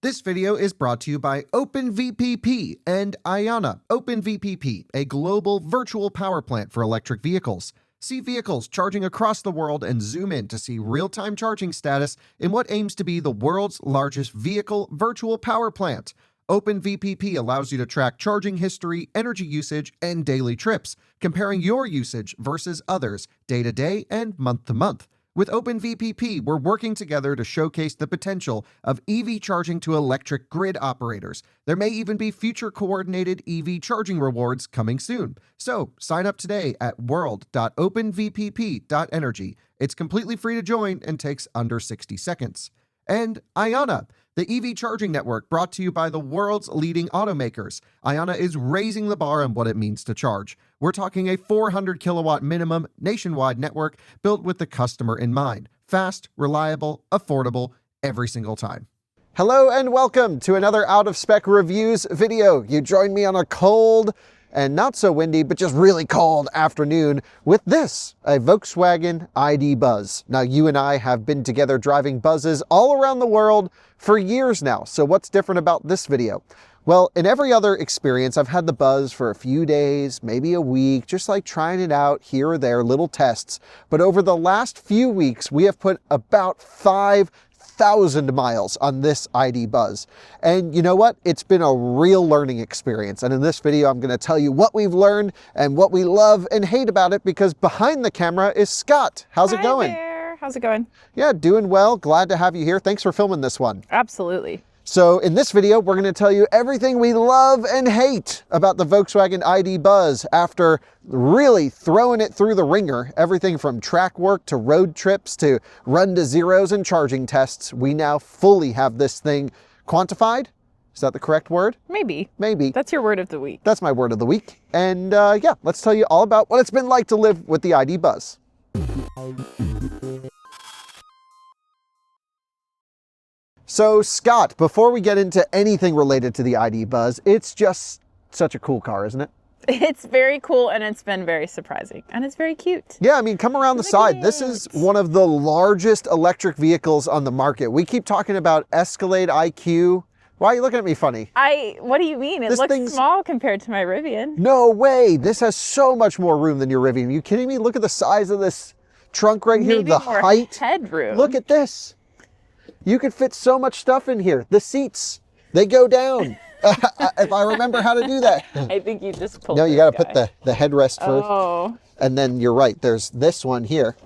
This video is brought to you by OpenVPP and Ionna. OpenVPP, a global virtual power plant for electric vehicles. See vehicles charging across the world and zoom in to see real-time charging status in what aims to be the world's largest vehicle virtual power plant. OpenVPP allows you to track charging history, energy usage, and daily trips, comparing your usage versus others, day to day and month to month. With OpenVPP, we're working together to showcase the potential of EV charging to electric grid operators. There may even be future coordinated EV charging rewards coming soon. So sign up today at world.openvpp.energy. It's completely free to join and takes under 60 seconds. And Ionna, the EV charging network brought to you by the world's leading automakers. Ionna is raising the bar on what it means to charge. We're talking a 400 kilowatt minimum nationwide network built with the customer in mind. Fast, reliable, affordable, every single time. Hello and welcome to another Out of Spec Reviews video. You join me on a cold and not so windy, but just really cold afternoon with this, a Volkswagen ID Buzz. Now, you and I have been together driving Buzzes all around the world for years now. So what's different about this video? Well, in every other experience, I've had the Buzz for a few days, maybe a week, just like trying it out here or there, little tests. But over the last few weeks, we have put about 5,000 miles on this ID Buzz. And you know what? It's been a real learning experience. And in this video, I'm going to tell you what we've learned and what we love and hate about it, because behind the camera is Scot. How's it going? Hi there. How's it going? Yeah, doing well. Glad to have you here. Thanks for filming this one. Absolutely. So in this video, we're going to tell you everything we love and hate about the Volkswagen ID Buzz after really throwing it through the ringer. Everything from track work to road trips to run to zeros and charging tests. We now fully have this thing quantified. Is that the correct word? Maybe. Maybe. That's your word of the week. That's my word of the week. And yeah, let's tell you all about what it's been like to live with the ID Buzz. So Scot, before we get into anything related to the ID Buzz, it's just such a cool car, isn't it? It's very cool, and it's been very surprising, and it's very cute. Yeah, I mean, come around the side. This is one of the largest electric vehicles on the market. We keep talking about Escalade IQ. Why are you looking at me funny? What do you mean? It looks small compared to my Rivian. No way. This has so much more room than your Rivian. Are you kidding me? Look at the size of this trunk right here. Maybe the more height. Headroom. Look at this. You could fit so much stuff in here. The seats, they go down. If I remember how to do that. I think you just pulled. No, you got to put the headrest first. Oh. And then you're right. There's this one here.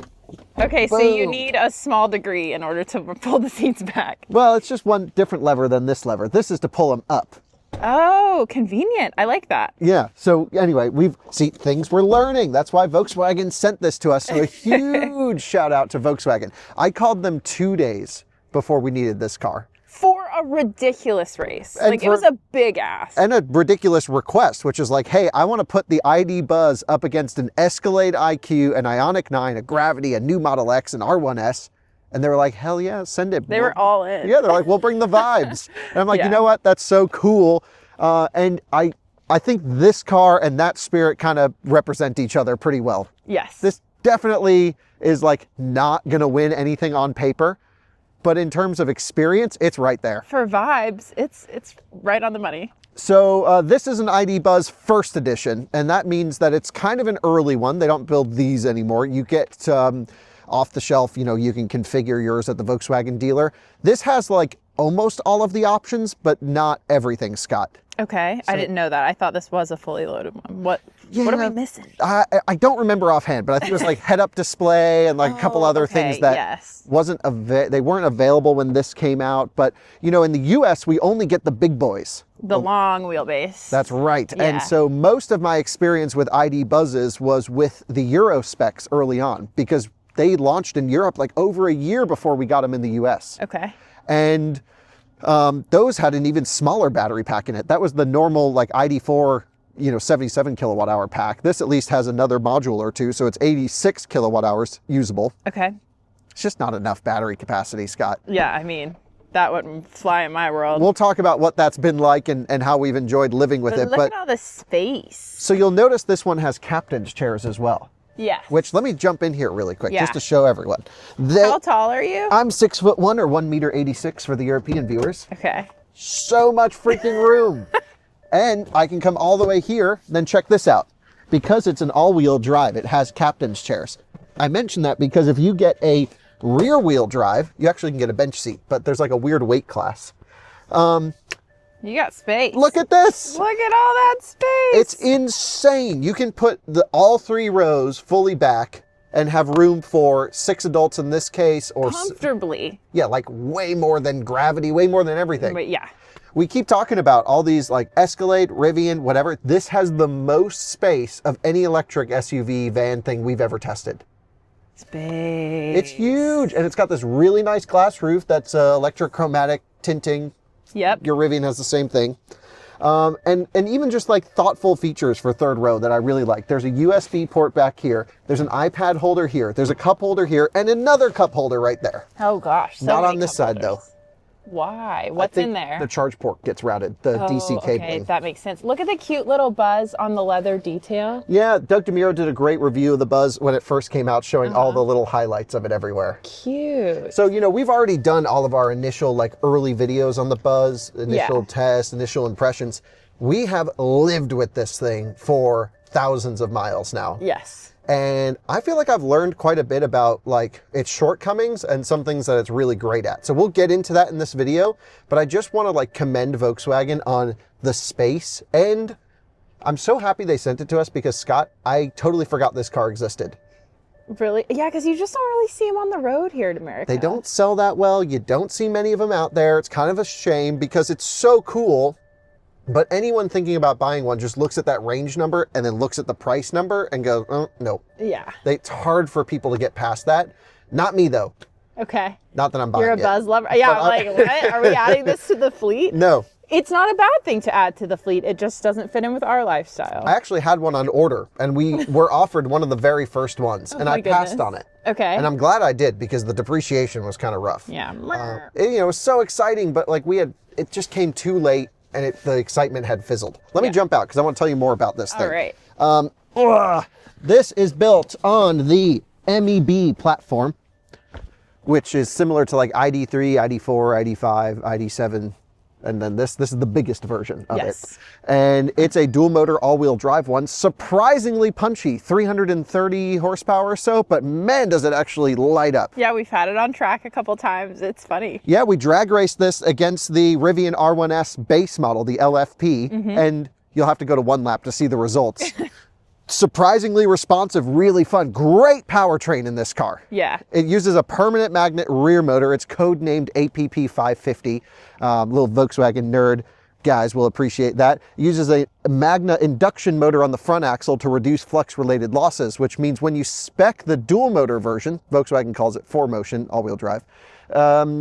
Okay, Boom. so you need a small degree in order to pull the seats back. Well, it's just one different lever than this lever. This is to pull them up. Oh, convenient. I like that. Yeah. So anyway, things we're learning. That's why Volkswagen sent this to us. So a huge shout out to Volkswagen. I called them 2 days before we needed this car. For a ridiculous race. And it was a big ask. And a ridiculous request, which is like, hey, I want to put the ID Buzz up against an Escalade IQ, an Ioniq 9, a Gravity, a new Model X, an R1S. And they were like, hell yeah, send it. They were all in. Yeah, they're like, we'll bring the vibes. And I'm like, Yeah. You know what? That's so cool. And I think this car and that spirit kind of represent each other pretty well. Yes. This definitely is like not going to win anything on paper. But in terms of experience, it's right there. For vibes, it's right on the money. So this is an ID Buzz first edition, and that means that it's kind of an early one. They don't build these anymore. You get off the shelf, you can configure yours at the Volkswagen dealer. This has like almost all of the options, but not everything, Scot. Okay, I didn't know that. I thought this was a fully loaded one. What are we missing? I don't remember offhand, but I think it was like head-up display and like a couple other things that they weren't available when this came out. But in the US, we only get the big boys. The long wheelbase. That's right. Yeah. And so most of my experience with ID Buzzes was with the Euro specs early on, because they launched in Europe like over a year before we got them in the US. Okay. And those had an even smaller battery pack in it. That was the normal like ID4, 77 kilowatt hour pack. This at least has another module or two, so it's 86 kilowatt hours usable. Okay. It's just not enough battery capacity, Scot. Yeah, I mean, that wouldn't fly in my world. We'll talk about what that's been like and how we've enjoyed living with it. Look at all the space. So you'll notice this one has captain's chairs as well. Yes. Which, let me jump in here really quick, Yeah. just to show everyone. How tall are you? I'm 6'1" or 1.86 m for the European viewers. Okay. So much freaking room. And I can come all the way here. Then check this out. Because it's an all-wheel drive, it has captain's chairs. I mention that because if you get a rear-wheel drive, you actually can get a bench seat, but there's like a weird weight class. You got space. Look at this. Look at all that space. It's insane. You can put all 3 rows fully back and have room for 6 adults in this case, or comfortably. Yeah, like way more than gravity, way more than everything. But yeah. We keep talking about all these like Escalade, Rivian, whatever. This has the most space of any electric SUV van thing we've ever tested. Space. It's huge, and it's got this really nice glass roof that's electrochromatic tinting. Yep. Your Rivian has the same thing. And even just like thoughtful features for third row that I really like. There's a USB port back here. There's an iPad holder here. There's a cup holder here and another cup holder right there. Oh gosh. Not on this side though. Why? What's in there? The charge port gets routed, the DC cabling. Okay, that makes sense. Look at the cute little buzz on the leather detail. Yeah, Doug DeMuro did a great review of the Buzz when it first came out, showing all the little highlights of it everywhere. Cute. So, you know, we've already done all of our initial like early videos on the Buzz, initial tests, initial impressions. We have lived with this thing for thousands of miles now. Yes. And I feel like I've learned quite a bit about like its shortcomings and some things that it's really great at. So we'll get into that in this video, but I just want to like commend Volkswagen on the space. And I'm so happy they sent it to us because Scott, I totally forgot this car existed. Really? Yeah, because you just don't really see them on the road here in America. They don't sell that well. You don't see many of them out there. It's kind of a shame because it's so cool. But anyone thinking about buying one just looks at that range number and then looks at the price number and goes, oh, no. Yeah. It's hard for people to get past that. Not me, though. Okay. Not that I'm buying it. You're a Buzz lover. Yeah, I'm like, what? Are we adding this to the fleet? No. It's not a bad thing to add to the fleet. It just doesn't fit in with our lifestyle. I actually had one on order, and we were offered one of the very first ones, and I passed on it. Okay. And I'm glad I did because the depreciation was kind of rough. Yeah. It was so exciting, but like it just came too late. And the excitement had fizzled. Let me jump out because I want to tell you more about this thing. All right. This is built on the MEB platform, which is similar to like ID3, ID4, ID5, ID7, and then this is the biggest version of it. And it's a dual motor all-wheel drive one, surprisingly punchy, 330 horsepower or so, but man, does it actually light up. Yeah, we've had it on track a couple times. It's funny. Yeah, we drag raced this against the Rivian R1S base model, the LFP, and you'll have to go to one lap to see the results. Surprisingly responsive, really fun, great powertrain in this car. Yeah. It uses a permanent magnet rear motor. It's codenamed APP 550. Little Volkswagen nerd guys will appreciate that. It uses a Magna induction motor on the front axle to reduce flux-related losses, which means when you spec the dual motor version, Volkswagen calls it 4Motion, all-wheel drive,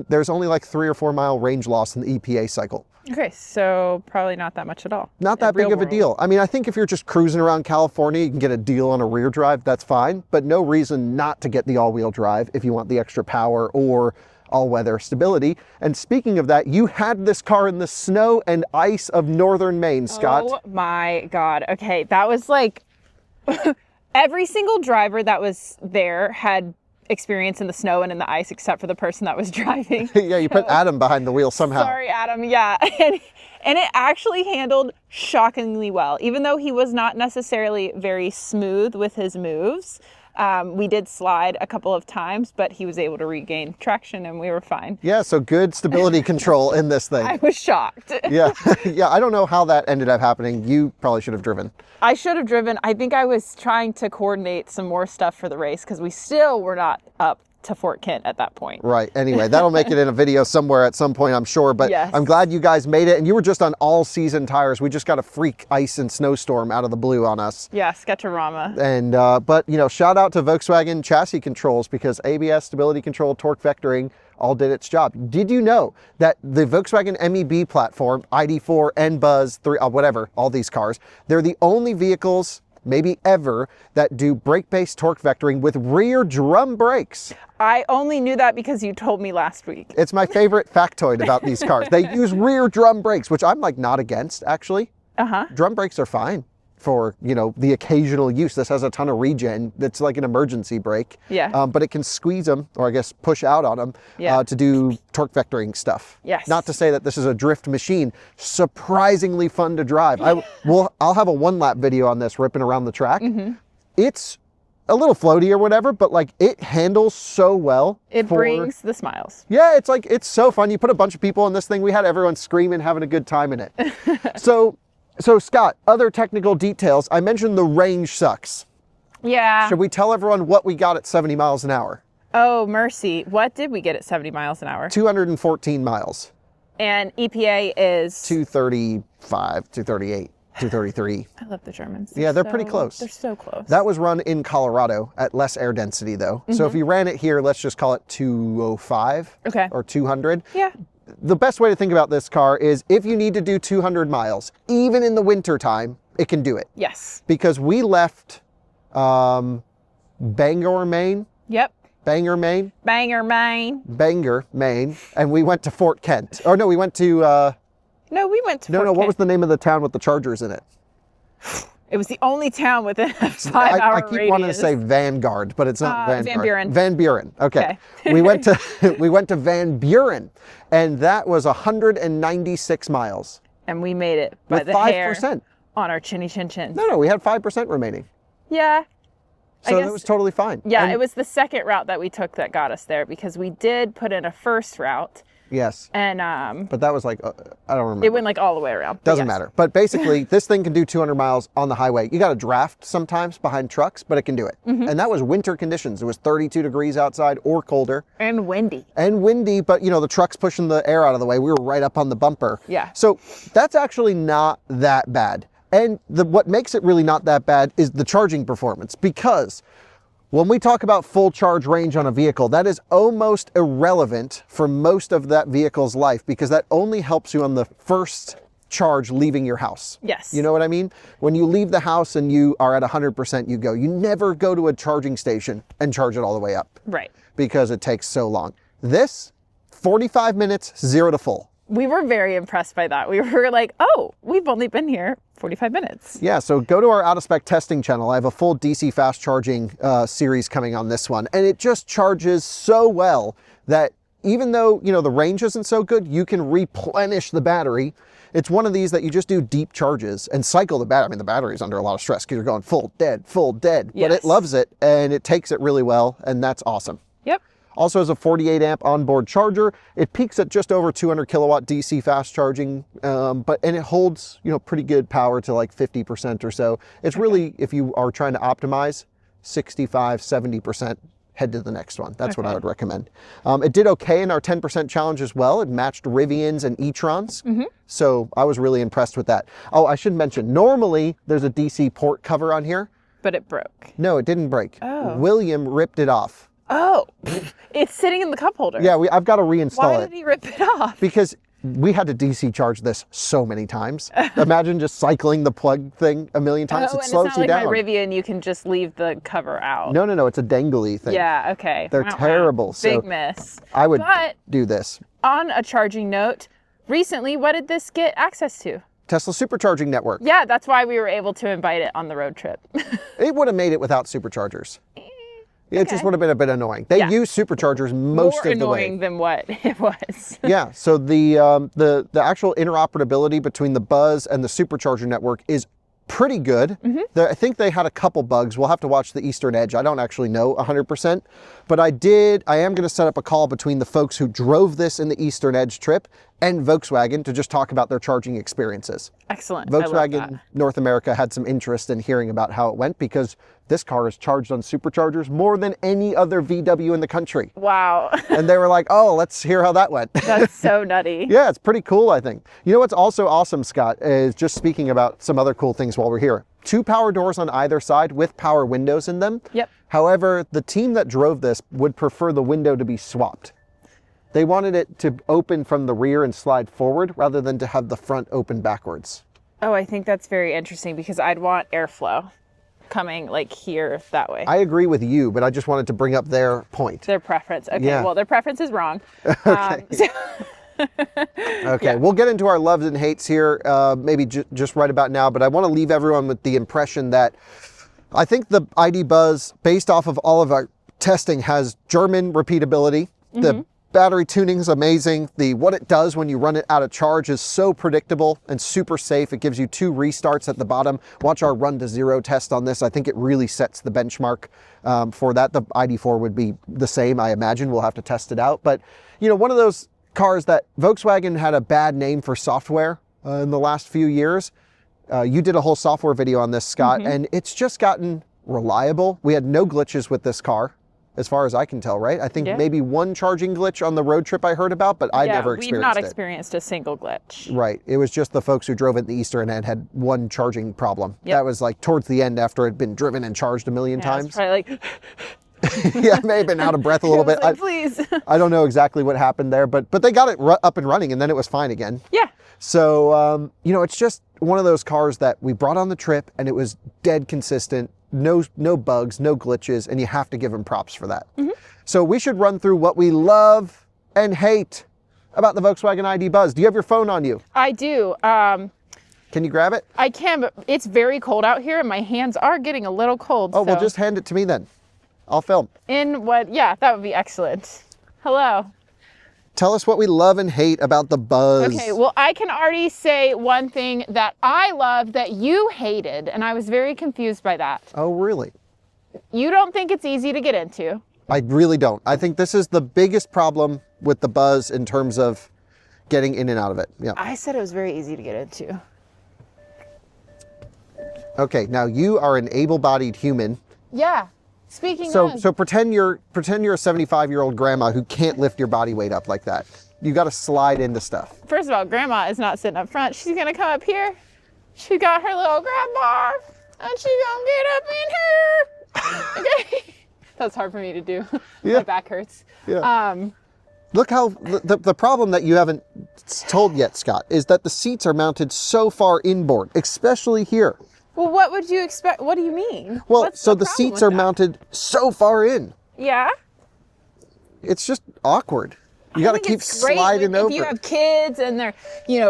there's only like 3 or 4 mile range loss in the EPA cycle. Okay, so probably not that much at all. Not that big of a deal. I mean, I think if you're just cruising around California, you can get a deal on a rear drive, that's fine, but no reason not to get the all-wheel drive if you want the extra power or all-weather stability. And speaking of that, you had this car in the snow and ice of northern Maine, Scott. Oh my God. Okay, that was like every single driver that was there had experience in the snow and in the ice except for the person that was driving. Yeah, you put Adam behind the wheel somehow. Sorry, Adam. Yeah. And it actually handled shockingly well. Even though he was not necessarily very smooth with his moves, we did slide a couple of times, but he was able to regain traction and we were fine. Yeah, so good stability control in this thing. I was shocked. Yeah. Yeah, I don't know how that ended up happening. You probably should have driven. I should have driven. I think I was trying to coordinate some more stuff for the race because we still were not up to Fort Kent at that point. Right. Anyway, that'll make it in a video somewhere at some point, I'm sure. But yes. I'm glad you guys made it. And you were just on all season tires. We just got a freak ice and snowstorm out of the blue on us. Yeah, Sketcherama. And, but, you know, shout out to Volkswagen chassis controls because ABS, stability control, torque vectoring, all did its job. Did you know that the Volkswagen MEB platform, ID4 and Buzz, 3, whatever, all these cars, they're the only vehicles maybe ever that do brake-based torque vectoring with rear drum brakes. I only knew that because you told me last week. It's my favorite factoid about these cars. They use rear drum brakes, which I'm like not against actually. Drum brakes are fine. for, you know, the occasional use. This has a ton of regen. It's like an emergency brake. Yeah. But it can squeeze them, or I guess push out on them, to do torque vectoring stuff. Yes. Not to say that this is a drift machine. Surprisingly fun to drive. I'll have a 1-lap video on this ripping around the track. It's a little floaty or whatever, but like it handles so well. It brings the smiles. Yeah, it's so fun. You put a bunch of people in this thing. We had everyone screaming, having a good time in it. So Scott, other technical details. I mentioned the range sucks. Yeah. Should we tell everyone what we got at 70 miles an hour? Oh, mercy. What did we get at 70 miles an hour? 214 miles. And EPA is? 235, 238, 233. I love the Germans. Yeah, they're pretty close. They're so close. That was run in Colorado at less air density though. So if you ran it here, let's just call it 205 or 200. Yeah. The best way to think about this car is if you need to do 200 miles, even in the winter time, it can do it. Yes. Because we left Bangor, Maine. Yep. Bangor, Maine. Bangor, Maine. Bangor, Maine. And we went to Fort Kent. Or no, we went to... No, we went to Fort what Kent. was the name of the town with the Chargers in it? It was the only town within a 5-hour I keep wanting to say Vanguard, but it's not Vanguard. Van Buren. Van Buren. Okay. we went to Van Buren, and that was 196 miles. And we made it by with the 5%. hair on our chinny chin chin. No, we had 5% remaining. Yeah. So that was totally fine. Yeah, it was the second route that we took that got us there, because we did put in a first route. Yes. And but that was like, I don't remember. It went like all the way around. Doesn't matter. But basically, this thing can do 200 miles on the highway. You got to draft sometimes behind trucks, but it can do it. And that was winter conditions. It was 32 degrees outside or colder. And windy. And windy, but you know, the truck's pushing the air out of the way. We were right up on the bumper. Yeah. So that's actually not that bad. And what makes it really not that bad is the charging performance, because when we talk about full charge range on a vehicle, that is almost irrelevant for most of that vehicle's life, because that only helps you on the first charge leaving your house. Yes. You know what I mean? When you leave the house and you are at 100%, you go. You never go to a charging station and charge it all the way up. Right. Because it takes so long. This, 45 minutes, 0 to full. We were very impressed by that. We were like, oh, we've only been here 45 minutes. Yeah, so go to our out of spec testing channel. I have a full DC fast charging series coming on this one, and it just charges so well that even though, you know, the range isn't so good, you can replenish the battery. It's one of these that you just do deep charges and cycle the battery. I mean, the battery's under a lot of stress because you're going full, dead, but it loves it and it takes it really well, and that's awesome. Yep. Also has a 48 amp onboard charger. It peaks at just over 200 kilowatt DC fast charging, and it holds, you know, pretty good power to like 50% or so. It's really, if you are trying to optimize, 65, 70%, head to the next one. That's what I would recommend. It did okay in our 10% challenge as well. It matched Rivians and e-trons. So I was really impressed with that. Oh, I should mention, normally there's a DC port cover on here. But it broke. No, it didn't break. Oh. William ripped it off. Oh, it's sitting in the cup holder. Yeah, I've got to reinstall it. Why did he rip it off? Because we had to DC charge this so many times. Imagine just cycling the plug thing a million times. It slows you down. It's not like my Rivian, you can just leave the cover out. No, it's a dangly thing. Yeah, okay. They're terrible. Big miss. I would do this. On a charging note, recently, what did this get access to? Tesla supercharging network. Yeah, that's why we were able to invite it on the road trip. It would have made it without superchargers. It just would have been a bit annoying. They use superchargers most of the way. More annoying than what it was. Yeah, so the actual interoperability between the Buzz and the supercharger network is pretty good. I think they had a couple bugs. We'll have to watch the Eastern Edge. I don't actually know 100%, but I am going to set up a call between the folks who drove this in the Eastern Edge trip and Volkswagen to just talk about their charging experiences. Excellent. Volkswagen North America had some interest in hearing about how it went, because this car is charged on superchargers more than any other VW in the country. Wow. And they were like, oh, let's hear how that went. That's so nutty. Yeah, it's pretty cool, I think. You know what's also awesome, Scott, is just speaking about some other cool things while we're here. 2 power doors on either side with power windows in them. Yep. However, the team that drove this would prefer the window to be swapped. They wanted it to open from the rear and slide forward rather than to have the front open backwards. Oh, I think that's very interesting, because I'd want airflow coming like here that way. I agree with you, but I just wanted to bring up their point. Their preference. Okay, Yeah. well, their preference is wrong. Okay, we'll get into our loves and hates here, maybe just right about now, but I want to leave everyone with the impression that I think the ID Buzz, based off of all of our testing, has German repeatability. The battery tuning is amazing. What it does when you run it out of charge is so predictable and super safe. It gives you 2 restarts at the bottom. Watch our run to 0 test on this. I think it really sets the benchmark for that. The ID4 would be the same, I imagine. We'll have to test it out. But, you know, one of those cars that Volkswagen had a bad name for software in the last few years. You did a whole software video on this, Scot, and it's just gotten reliable. We had no glitches with this car, as far as I can tell, right? I think maybe one charging glitch on the road trip I heard about, but I never experienced it. We've not experienced a single glitch. Right. It was just the folks who drove it in the Easter and had one charging problem. That was like towards the end after it had been driven and charged a million times. It's probably like... Yeah, I may have been out of breath a little bit. Like, please. I don't know exactly what happened there, but they got it up and running, and then it was fine again. Yeah. So, you know, it's just one of those cars that we brought on the trip, and it was dead consistent. No bugs, no glitches, and you have to give them props for that. So we should run through what we love and hate about the Volkswagen ID Buzz. Do you have your phone on you? I do. Can you grab it? I can, but it's very cold out here, and my hands are getting a little cold. Oh, well, just hand it to me then. I'll film. Yeah, that would be excellent. Hello. Tell us what we love and hate about the Buzz. Okay, well, I can already say one thing that I love that you hated, and I was very confused by that. Oh, really? You don't think it's easy to get into. I really don't. I think this is the biggest problem with the Buzz in terms of getting in and out of it. Yeah. I said it was very easy to get into. Okay, now you are an able-bodied human. Yeah. Speaking of... So pretend you're a 75-year-old grandma who can't lift your body weight up like that. You got to slide into stuff. First of all, grandma is not sitting up front. She's going to come up here. She got her little grab bar, and she's going to get up in here. Okay. That's hard for me to do. Yeah. My back hurts. Yeah. Look how the problem that you haven't told yet, Scot, is that the seats are mounted so far inboard, especially here. Well, what would you expect? What do you mean? Well, so the seats are mounted so far in. Yeah. It's just awkward. You got to keep sliding over. If you have kids and they're,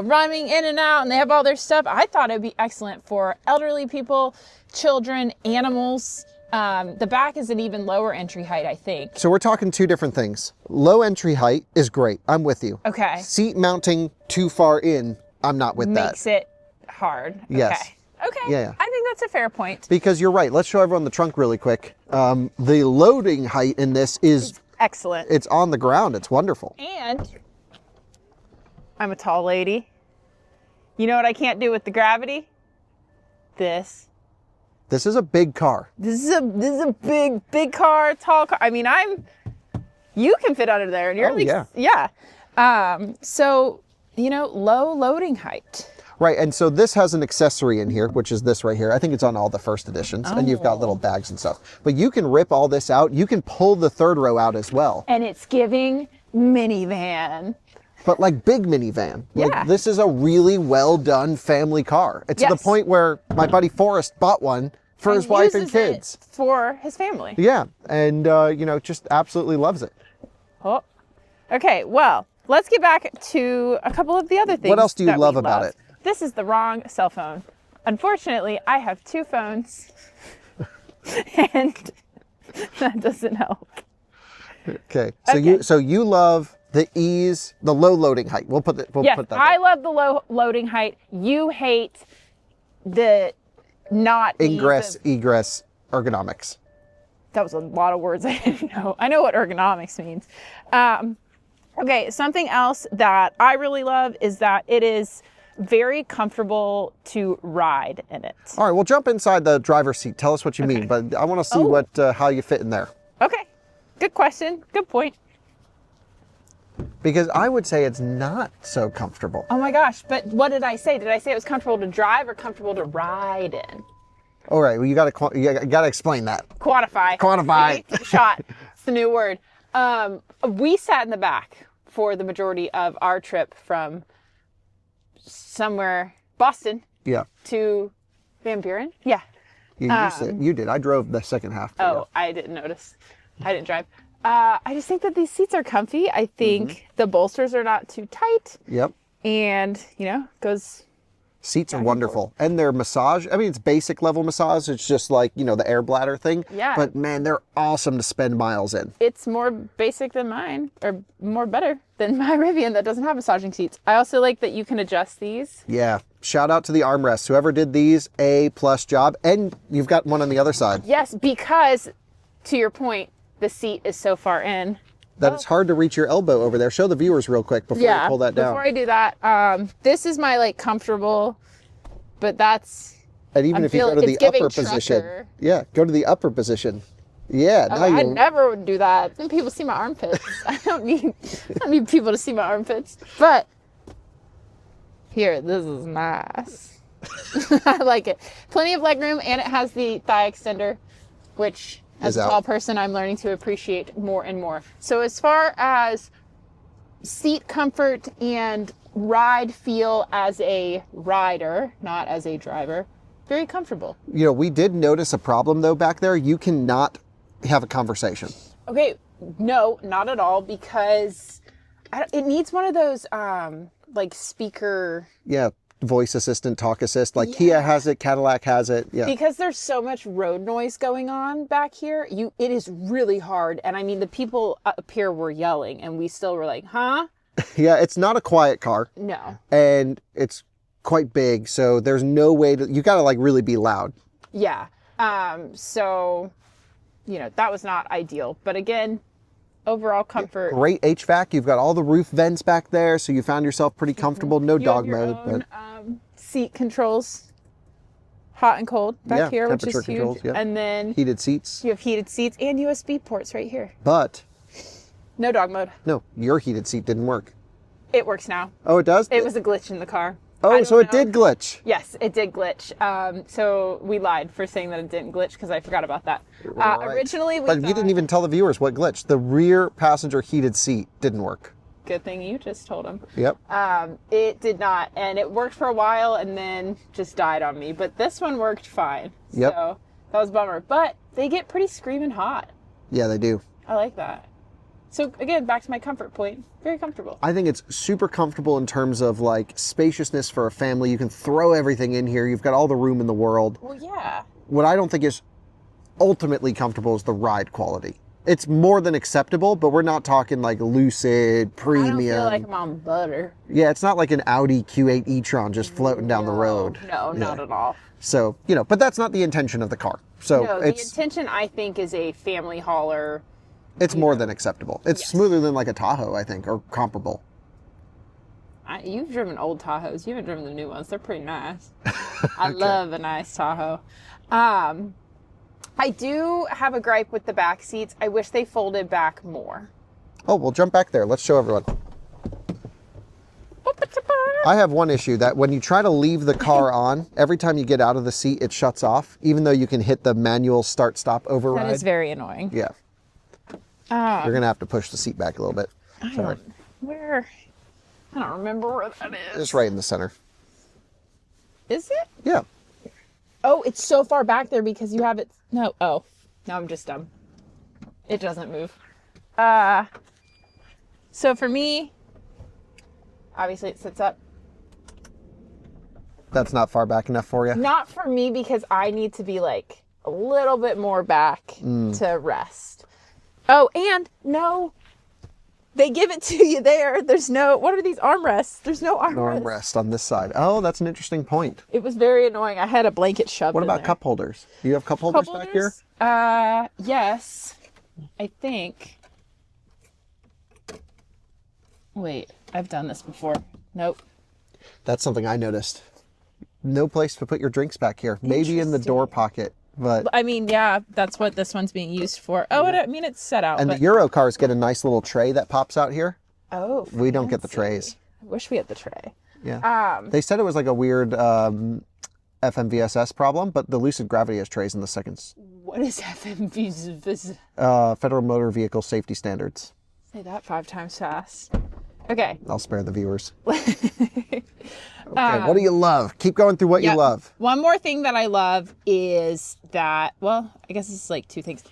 running in and out and they have all their stuff, I thought it'd be excellent for elderly people, children, animals. The back is an even lower entry height, I think. So we're talking 2 different things. Low entry height is great. I'm with you. Okay. Seat mounting too far in, I'm not with that. Makes it hard. Yes. Okay. Yeah. I think that's a fair point. Because you're right. Let's show everyone the trunk really quick. The loading height in this is excellent. It's on the ground. It's wonderful. And I'm a tall lady. You know what I can't do with the gravity? This. This is a big car. This is a big car, tall car. I mean, you can fit under there, and you're So, low loading height. Right, and so this has an accessory in here, which is this right here. I think it's on all the first editions, and you've got little bags and stuff. But you can rip all this out. You can pull the 3rd row out as well. And it's giving minivan. But like big minivan. Yeah. Like, this is a really well done family car. It's to the point where my buddy Forrest bought one for his wife and kids. For his family. Yeah, and just absolutely loves it. Oh, okay. Well, let's get back to a couple of the other things. What else do you love about it? This is the wrong cell phone. Unfortunately, I have 2 phones, and that doesn't help. Okay. So you love the ease, the low loading height. We'll put that. I love the low loading height. You hate the not egress ergonomics. That was a lot of words I didn't know. I know what ergonomics means. Okay, something else that I really love is that it is very comfortable to ride in it. All right, well, jump inside the driver's seat. Tell us what you mean, but I want to see how you fit in there. Okay, good question. Good point. Because I would say it's not so comfortable. Oh my gosh, but what did I say? Did I say it was comfortable to drive or comfortable to ride in? All right, well, you got to explain that. Quantify. Shot. It's the new word. We sat in the back for the majority of our trip from somewhere, Boston, to Van Buren. Yeah. You did. I drove the second half. Oh, I didn't notice. I didn't drive. I just think that these seats are comfy. I think the bolsters are not too tight. Yep. And, goes... Seats are wonderful. And their massage, I mean, it's basic level massage. It's just like, the air bladder thing. Yeah. But man, they're awesome to spend miles in. It's more basic than mine, or more better than my Rivian that doesn't have massaging seats. I also like that you can adjust these. Yeah. Shout out to the armrests. Whoever did these, A+ job. And you've got one on the other side. Yes, because, to your point, the seat is so far in. That it's hard to reach your elbow over there. Show the viewers real quick before you pull that down. Before I do that, this is my comfortable, but that's... And even if you go to the upper position. Yeah, go to the upper position. Yeah. I never would do that. Then people see my armpits. I don't need people to see my armpits. But here, this is nice. I like it. Plenty of legroom, and it has the thigh extender, which... As a tall person, I'm learning to appreciate more and more. So as far as seat comfort and ride feel as a rider, not as a driver, very comfortable. We did notice a problem, though, back there. You cannot have a conversation. Okay, no, not at all, because it needs one of those, speaker... Yeah. Voice assistant, talk assist, Kia has it, Cadillac has it. Yeah. Because there's so much road noise going on back here, it is really hard. And I mean, the people up here were yelling, and we still were like, huh? Yeah, it's not a quiet car. No. And it's quite big, so there's no way to, you gotta really be loud. Yeah. So, that was not ideal. But again, overall comfort. Great HVAC. You've got all the roof vents back there, so you found yourself pretty comfortable. No dog mode. But seat controls, hot and cold back here, which is huge. Controls, yeah. And then heated seats. You have heated seats and USB ports right here. But no dog mode. No, your heated seat didn't work. It works now. Oh, it does? It was a glitch in the car. Oh, so it did glitch. Yes, it did glitch. So we lied for saying that it didn't glitch because I forgot about that. Right. Originally, we But you didn't even tell the viewers what glitched. The rear passenger heated seat didn't work. Good thing you just told them. Yep. It did not, and it worked for a while and then just died on me. But this one worked fine. Yep. So that was a bummer. But they get pretty screaming hot. Yeah, they do. I like that. So again, back to my comfort point. Very comfortable. I think it's super comfortable in terms of spaciousness for a family. You can throw everything in here. You've got all the room in the world. Well, yeah. What I don't think is ultimately comfortable is the ride quality. It's more than acceptable, but we're not talking Lucid, premium. I don't feel like I'm on butter. Yeah, it's not like an Audi Q8 e-tron just floating down the road. No, not at all. So, but that's not the intention of the car. So no, the intention, I think, is a family hauler. It's more than acceptable. It's smoother than a Tahoe, I think, or comparable. You've driven old Tahoes. You haven't driven the new ones. They're pretty nice. I love a nice Tahoe. I do have a gripe with the back seats. I wish they folded back more. Oh, we'll jump back there. Let's show everyone. I have one issue that when you try to leave the car on, every time you get out of the seat, it shuts off, even though you can hit the manual start-stop override. That is very annoying. Yeah. You're going to have to push the seat back a little bit. Sorry. I don't remember where that is. It's right in the center. Is it? Yeah. Oh, it's so far back there because you have it. No. Oh, no, I'm just dumb. It doesn't move. So for me, obviously it sits up. That's not far back enough for you? Not for me because I need to be a little bit more back to rest. Oh, and no, they give it to you there. There's no, what are these armrests? There's no armrest. No armrest on this side. Oh, that's an interesting point. It was very annoying. I had a blanket shoved What in about there. cup holders? Do you have cup holders back here? Yes, I think. Wait, I've done this before. Nope. That's something I noticed. No place to put your drinks back here. Maybe in the door pocket, but... I mean, yeah, that's what this one's being used for. Oh, I mean, it's set out. And the Euro cars get a nice little tray that pops out here. Oh, we don't get the trays. I wish we had the tray. Yeah. They said it was a weird FMVSS problem, but the Lucid Gravity has trays in the seconds. What is FMVSS? Federal Motor Vehicle Safety Standards. Say that 5 times fast. Okay. I'll spare the viewers. Okay, what do you love? Keep going through what you love. One more thing that I love is that, well, I guess it's 2 things.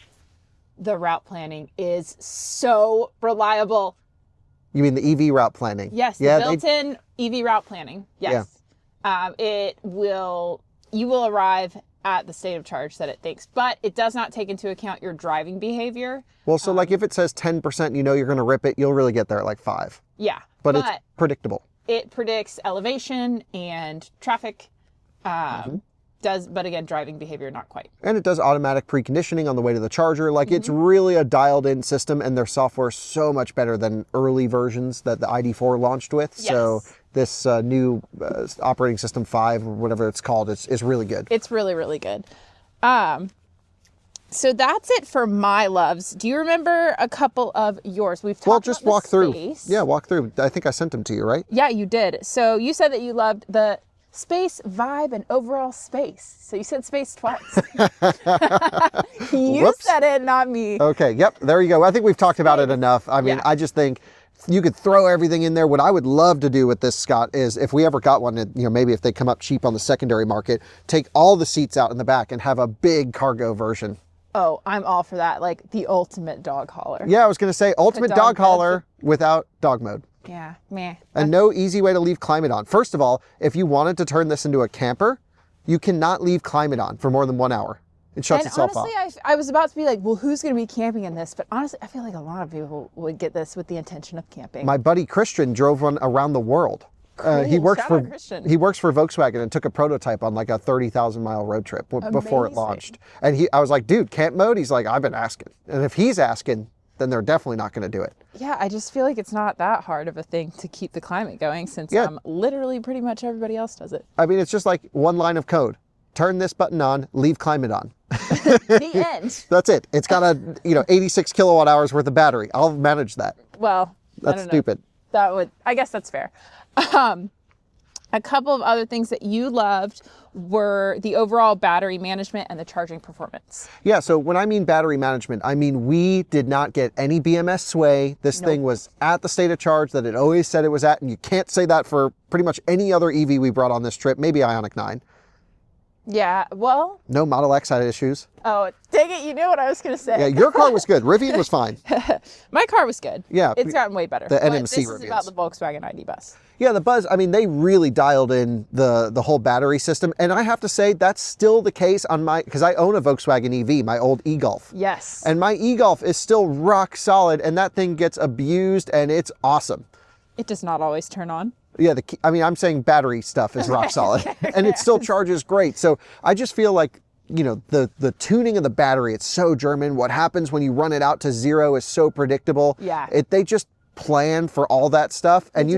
the route planning is so reliable. You mean the EV route planning? Yes, the built-in EV route planning. Yes. Yeah. You will arrive at the state of charge that it thinks, but it does not take into account your driving behavior. Well, so like if it says 10%, you know you're going to rip it, you'll really get there at like 5. Yeah. But it's predictable. It predicts elevation and traffic. But again, driving behavior, not quite. And it does automatic preconditioning on the way to the charger. Like it's really a dialed in system, and their software is so much better than early versions that the ID4 launched with. Yes. So this new operating system 5 or whatever it's called is really good. It's really, really good. So that's it for my loves. Do you remember a couple of yours? We've talked just about walk the through. space. Yeah, walk through. I think I sent them to you, right? Yeah, you did. So you said that you loved the space, vibe, and overall space. So you said space twice. You said it, not me. Okay, yep, there you go. I think we've talked about it enough. I mean, I just think you could throw everything in there. What I would love to do with this, Scott, is if we ever got one, you know, maybe if they come up cheap on the secondary market, take all the seats out in the back and have a big cargo version. Oh, I'm all for that. Like the ultimate dog hauler. Yeah, I was going to say ultimate dog hauler without dog mode. Yeah, meh. And no easy way to leave climate on. First of all, if you wanted to turn this into a camper, you cannot leave climate on for more than 1 hour. It shuts itself off. Honestly, I was about to be like, well, who's going to be camping in this? But honestly, I feel like a lot of people would get this with the intention of camping. My buddy Christian drove one around the world. Cool. He works for Christian. He works for Volkswagen and took a prototype on like a 30,000 mile road trip before it launched. And I was like, dude, camp mode? He's like, I've been asking. And if he's asking, then they're definitely not going to do it. Yeah, I just feel like it's not that hard of a thing to keep the climate going since literally pretty much everybody else does it. I mean, it's just like one line of code. Turn this button on, leave climate on. The end. That's it. It's got 86 kilowatt hours worth of battery. I'll manage that. Well, that's stupid. I guess that's fair. A couple of other things that you loved were the overall battery management and the charging performance. Yeah, so when I mean battery management, I mean we did not get any BMS sway. This thing was at the state of charge that it always said it was at, and you can't say that for pretty much any other EV we brought on this trip, maybe Ioniq 9. Yeah, well... No Model X had issues. Oh, dang it, you knew what I was going to say. Yeah, your car was good. Rivian was fine. My car was good. Yeah. It's gotten way better. The NMC This Rivians. is about the Volkswagen ID bus. Yeah, the Buzz, I mean, they really dialed in the whole battery system. And I have to say, that's still the case on because I own a Volkswagen EV, my old e-Golf. Yes. And my e-Golf is still rock solid, and that thing gets abused, and it's awesome. It does not always turn on. Yeah, I'm saying battery stuff is rock solid, and it still charges great. So I just feel like, the tuning of the battery, it's so German. What happens when you run it out to 0 is so predictable. Yeah. They just plan for all that stuff. And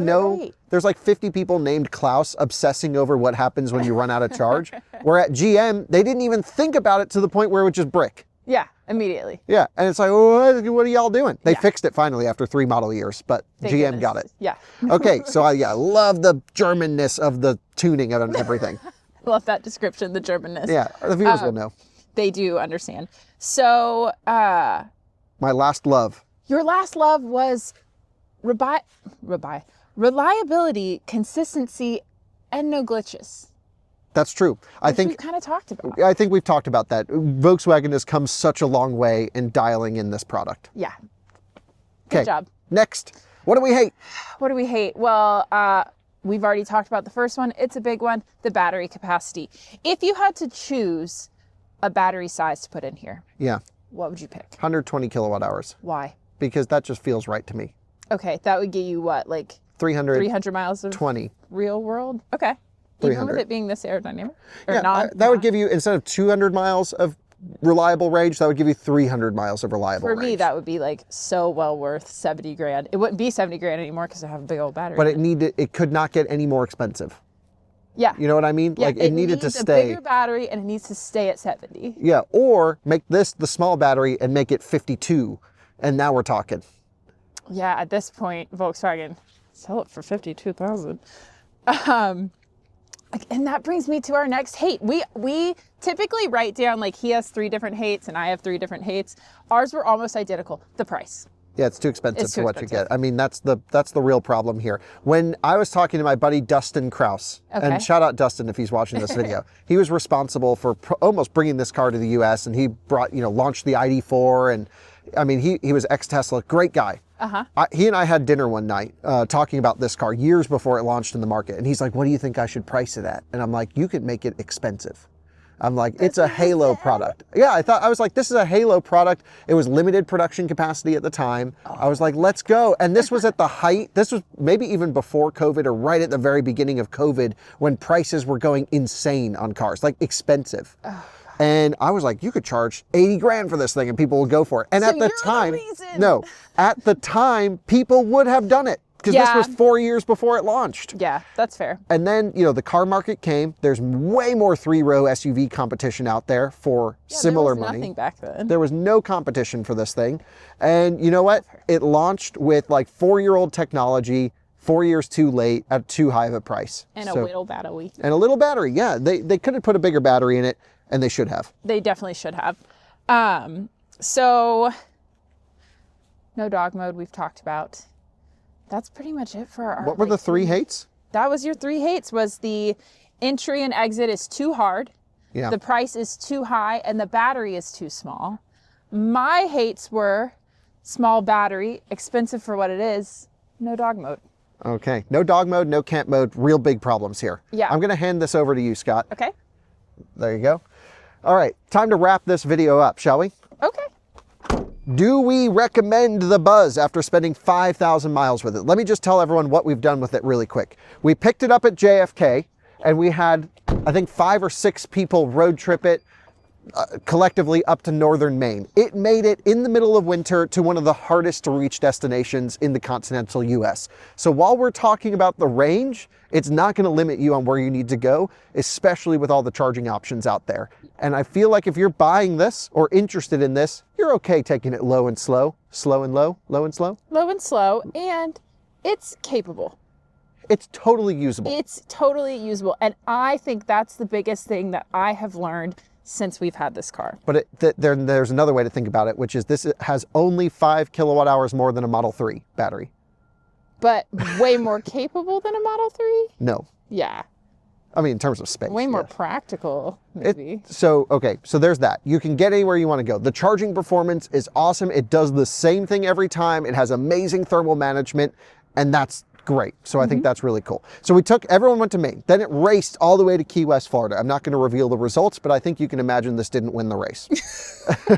there's like 50 people named Klaus obsessing over what happens when you run out of charge. Where at GM, they didn't even think about it to the point where it would just brick. Yeah, immediately. Yeah, and it's like, what are y'all doing? They fixed it finally after 3 model years, but GM got it. Yeah. Okay, so I love the Germanness of the tuning of everything. I love that description, the Germanness. Yeah, the viewers will know. They do understand. So, my last love. Your last love was reliability, consistency, and no glitches. That's true. I think we kind of talked about. I think we've talked about that. Volkswagen has come such a long way in dialing in this product. Yeah. Good job. Next, what do we hate? What do we hate? Well, we've already talked about the first one. It's a big one, the battery capacity. If you had to choose a battery size to put in here, what would you pick? 120 kilowatt hours. Why? Because that just feels right to me. Okay, that would get you what, like 300 miles of 20 real world? Okay. Even with it being this aerodynamic? Or that would give you, instead of 200 miles of reliable range, that would give you 300 miles of reliable range. For me, that would be like so well worth 70 grand. It wouldn't be 70 grand anymore because I have a big old battery. But it could not get any more expensive. Yeah. You know what I mean? Yeah, like it needed to stay. A bigger battery and it needs to stay at 70. Yeah, or make this the small battery and make it 52. And now we're talking. Yeah, at this point, Volkswagen, sell it for 52,000. And that brings me to our next hate. We typically write down like he has 3 different hates and I have 3 different hates. Ours were almost identical. The price. Yeah, it's too expensive for what you get. I mean, that's the real problem here. When I was talking to my buddy Dustin Kraus, and shout out Dustin if he's watching this video, he was responsible for almost bringing this car to the U.S. and he brought, launched the ID4 and I mean, he was ex-Tesla, great guy. He and I had dinner one night talking about this car years before it launched in the market. And he's like, what do you think I should price it at? And I'm like, you could make it expensive. I'm like, it's a halo product. Yeah, I was like, this is a halo product. It was limited production capacity at the time. I was like, let's go. And this was at the height. This was maybe even before COVID or right at the very beginning of COVID when prices were going insane on cars, like expensive. And I was like, you could charge 80 grand for this thing and people will go for it. And So at the you're the time, reason. no, at the time, people would have done it because this was 4 years before it launched. Yeah, that's fair. And then, you know, the car market came. There's way more three-row SUV competition out there for similar money. Nothing back then. There was no competition for this thing. And you know what? It launched with like 4-year-old technology, 4 years too late at too high of a price. And a little battery. And a little battery, yeah. They could have put a bigger battery in it, and they should have. They definitely should have. So no dog mode we've talked about. That's pretty much it for our. What were the 3 hates? That was your 3 hates. Was the entry and exit is too hard. Yeah. The price is too high and the battery is too small. My hates were small battery, expensive for what it is, no dog mode. Okay. No dog mode, no camp mode. Real big problems here. Yeah. I'm going to hand this over to you, Scott. Okay. There you go. All right. Time to wrap this video up, shall we? Okay. Do we recommend the Buzz after spending 5,000 miles with it? Let me just tell everyone what we've done with it really quick. We picked it up at JFK and we had, I think, 5 or 6 people road trip it collectively up to northern Maine. It made it in the middle of winter to one of the hardest to reach destinations in the continental US. So while we're talking about the range, it's not going to limit you on where you need to go, especially with all the charging options out there. And I feel like if you're buying this or interested in this, you're okay taking it low and slow, slow and low, low and slow. Low and slow, and it's capable. It's totally usable. It's totally usable. And I think that's the biggest thing that I have learned since we've had this car. But there's another way to think about it, which is this has only 5 kilowatt hours more than a Model 3 battery. But way more capable than a Model 3? No. Yeah. I mean, in terms of space. Way more yes. practical, maybe. So there's that. You can get anywhere you want to go. The charging performance is awesome. It does the same thing every time. It has amazing thermal management, and that's great. So I think that's really cool. So everyone went to Maine. Then it raced all the way to Key West, Florida. I'm not going to reveal the results, but I think you can imagine this didn't win the race.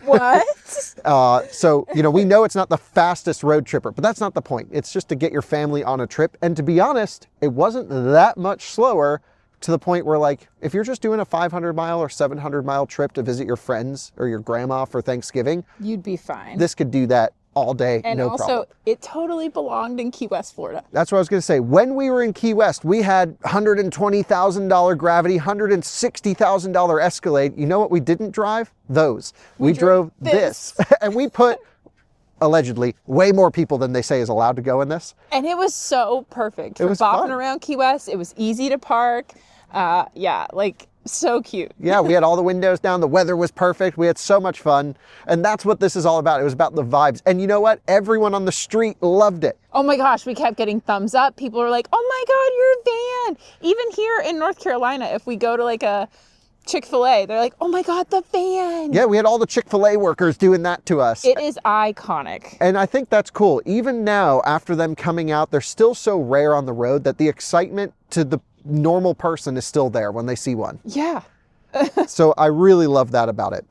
What? So, we know it's not the fastest road tripper, but that's not the point. It's just to get your family on a trip. And to be honest, it wasn't that much slower to the point where, like, if you're just doing a 500 mile or 700 mile trip to visit your friends or your grandma for Thanksgiving, You'd be fine. this could do that all day, and no also, problem. it totally belonged in Key West, Florida. That's what I was going to say. When we were in Key West, we had $120,000 Gravity, $160,000 Escalade. You know what we didn't drive? Those. We drove this. And we put, allegedly, way more people than they say is allowed to go in this. And it was so perfect. It was bopping fun. around Key West. It was easy to park. So cute. Yeah, we had all the windows down. The weather was perfect. We had so much fun. And that's what this is all about. It was about the vibes. And you know what? Everyone on the street loved it. Oh my gosh, we kept getting thumbs up. People were like, oh my God, you're a van. Even here in North Carolina, if we go to like a Chick-fil-A, they're like, oh my God, the van. Yeah, we had all the Chick-fil-A workers doing that to us. It is iconic. And I think that's cool. Even now, after them coming out, they're still so rare on the road that the excitement to the normal person is still there when they see one. Yeah. So I really love that about it.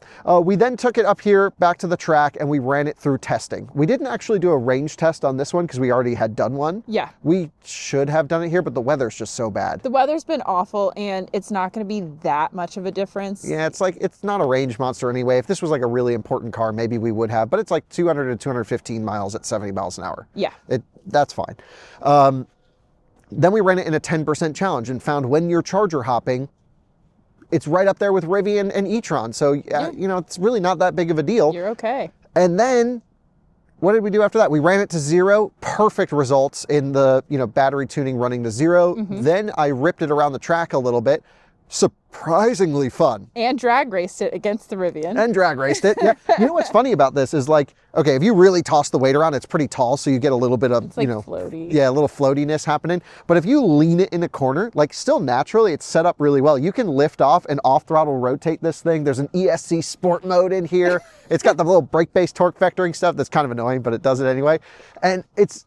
We then took it up here back to the track and we ran it through testing. We didn't actually do a range test on this one because we already had done one. Yeah. We should have done it here, but the weather's just so bad. The weather's been awful and it's not going to be that much of a difference. Yeah, it's not a range monster anyway. If this was like a really important car, maybe we would have, but it's like 200 to 215 miles at 70 miles an hour. Yeah. That's fine. Then we ran it in a 10% challenge and found when you're charger hopping, it's right up there with Rivian and e-tron. So, it's really not that big of a deal. You're okay. And then what did we do after that? We ran it to 0, perfect results in the, battery tuning running to 0. Then I ripped it around the track a little bit, surprisingly fun. And drag raced it against the Rivian. And drag raced it. Yeah. You know what's funny about this is like, okay, if you really toss the weight around, it's pretty tall, so you get a little bit of, It's like floaty. yeah, a little floatiness happening. But if you lean it in a corner, like still naturally, it's set up really well. You can lift off and off throttle rotate this thing. There's an ESC sport mode in here. It's got the little brake-based torque vectoring stuff that's kind of annoying, but it does it anyway. And it's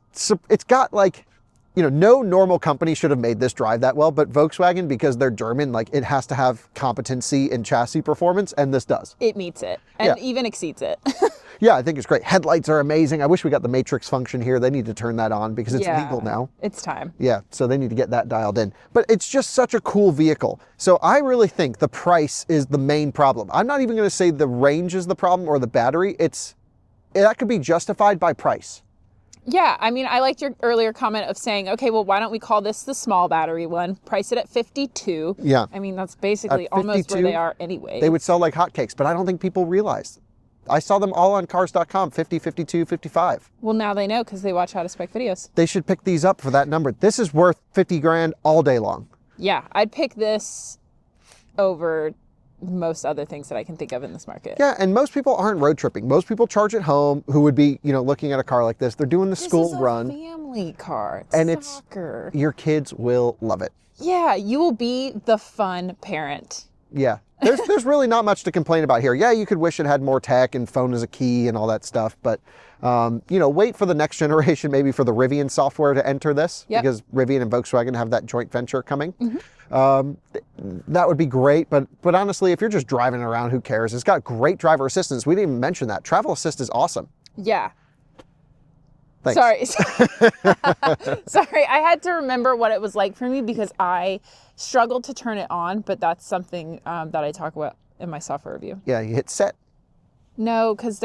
got like, no normal company should have made this drive that well, but Volkswagen, because they're German, like it has to have competency in chassis performance, and this does. It meets it, and even exceeds it. Yeah, I think it's great. Headlights are amazing. I wish we got the matrix function here. They need to turn that on because it's legal now. It's time. Yeah, so they need to get that dialed in. But it's just such a cool vehicle. So I really think the price is the main problem. I'm not even going to say the range is the problem or the battery. That could be justified by price. Yeah, I mean, I liked your earlier comment of saying, okay, well, why don't we call this the small battery one? Price it at 52. Yeah. I mean, that's basically almost where they are anyway. They would sell like hotcakes, but I don't think people realize. I saw them all on cars.com, 50, 52, 55. Well, now they know because they watch How to Spec videos. They should pick these up for that number. This is worth 50 grand all day long. Yeah, I'd pick this over most other things that I can think of in this market. Yeah, and most people aren't road tripping. Most people charge at home who would be, looking at a car like this. They're doing the school run. This is a family car. It's soccer. Your kids will love it. Yeah, you will be the fun parent. Yeah. There's really not much to complain about here. Yeah, you could wish it had more tech and phone as a key and all that stuff, but wait for the next generation, maybe for the Rivian software to enter this, because Rivian and Volkswagen have that joint venture coming. That would be great, but honestly, if you're just driving around, who cares? It's got great driver assistance. We didn't even mention that. Travel Assist is awesome. Yeah. Thanks. Sorry, I had to remember what it was like for me because I struggled to turn it on, but that's something that I talk about in my software review. Yeah, you hit set. No, because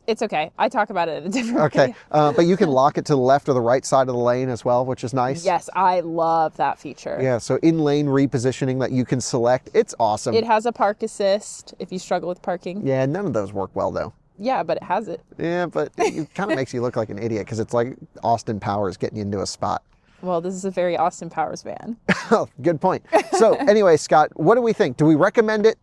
it's okay. I talk about it in a different way. Okay, but you can lock it to the left or the right side of the lane as well, which is nice. Yes, I love that feature. Yeah, so in-lane repositioning that you can select. It's awesome. It has a park assist if you struggle with parking. Yeah, none of those work well, though. Yeah, but it has it. Yeah, but it kind of makes you look like an idiot because it's like Austin Powers getting you into a spot. Well, this is a very Austin Powers van. Oh, good point. So anyway, Scott, what do we think? Do we recommend it?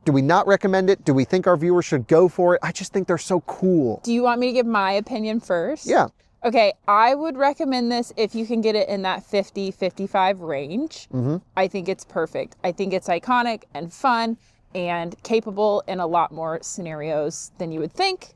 Do we not recommend it? Do we think our viewers should go for it? I just think they're so cool. Do you want me to give my opinion first? Yeah. Okay, I would recommend this if you can get it in that 50, 55 range. I think it's perfect. I think it's iconic and fun and capable in a lot more scenarios than you would think.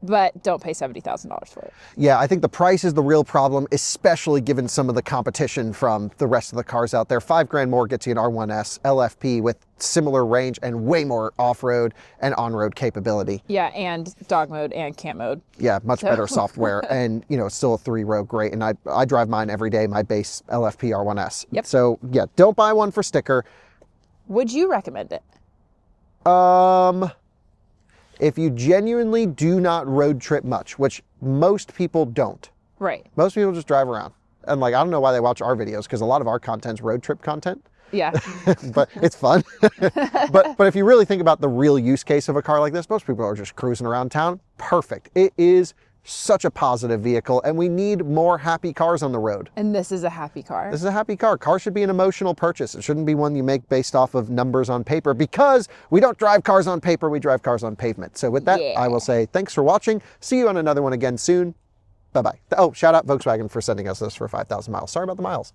But don't pay $70,000 for it. Yeah, I think the price is the real problem, especially given some of the competition from the rest of the cars out there. $5 grand more gets you an R1S LFP with similar range and way more off-road and on-road capability. Yeah, and dog mode and camp mode. Yeah, much better software, and it's still a 3-row great. And I drive mine every day, my base LFP R1S. Yep. So yeah, don't buy one for sticker. Would you recommend it? If you genuinely do not road trip much, which most people don't. Right. Most people just drive around. And I don't know why they watch our videos, because a lot of our content's road trip content. Yeah. But it's fun. but if you really think about the real use case of a car like this, most people are just cruising around town. Perfect. It is such a positive vehicle, and we need more happy cars on the road. And this is a happy car. This is a happy car. Car should be an emotional purchase. It shouldn't be one you make based off of numbers on paper, because we don't drive cars on paper, we drive cars on pavement. So with that, I will say thanks for watching. See you on another one again soon. Bye-bye. Oh, shout out Volkswagen for sending us this for 5,000 miles. Sorry about the miles.